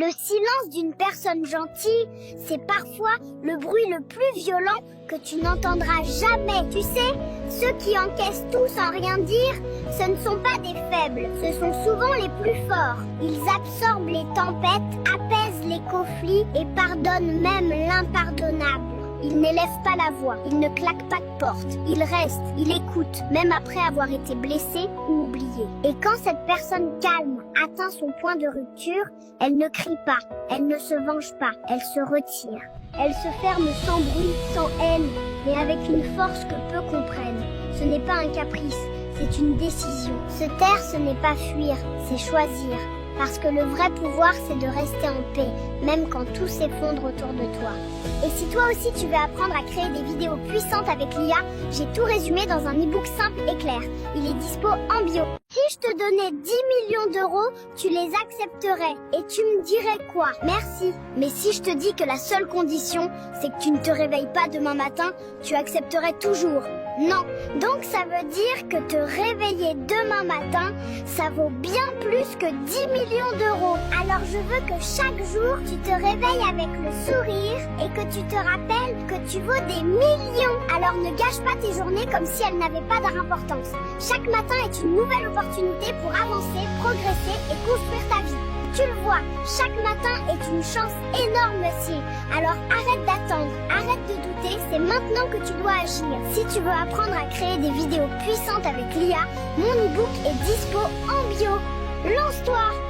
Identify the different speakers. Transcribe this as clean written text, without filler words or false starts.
Speaker 1: Le silence d'une personne gentille, c'est parfois le bruit le plus violent que tu n'entendras jamais. Tu sais, ceux qui encaissent tout sans rien dire, ce ne sont pas des faibles, ce sont souvent les plus forts. Ils absorbent les tempêtes, apaisent les conflits et pardonnent même l'impardonnable. Il n'élève pas la voix, il ne claque pas de porte, il reste, il écoute, même après avoir été blessé ou oublié. Et quand cette personne calme atteint son point de rupture, elle ne crie pas, elle ne se venge pas, elle se retire. Elle se ferme sans bruit, sans haine, mais avec une force que peu comprennent. Ce n'est pas un caprice, c'est une décision. Se taire, ce n'est pas fuir, c'est choisir. Parce que le vrai pouvoir, c'est de rester en paix, même quand tout s'effondre autour de toi. Et si toi aussi tu veux apprendre à créer des vidéos puissantes avec l'IA, j'ai tout résumé dans un e-book simple et clair. Il est dispo en bio. Si je te donnais 10 millions d'euros, tu les accepterais. Et tu me dirais quoi? Merci. Mais si je te dis que la seule condition, c'est que tu ne te réveilles pas demain matin, tu accepterais toujours. Non. Donc ça veut dire que te réveiller demain matin, ça vaut bien plus que 10 millions d'euros. Alors je veux que chaque jour, tu te réveilles avec le sourire et que tu te rappelles que tu vaux des millions. Alors ne gâche pas tes journées comme si elles n'avaient pas d'importance. Chaque matin est une nouvelle opportunité pour avancer, progresser et construire ta vie. Tu le vois, chaque matin est une chance énorme aussi. Alors arrête d'attendre, arrête de douter, c'est maintenant que tu dois agir. Si tu veux apprendre à créer des vidéos puissantes avec l'IA, mon e-book est dispo en bio. Lance-toi!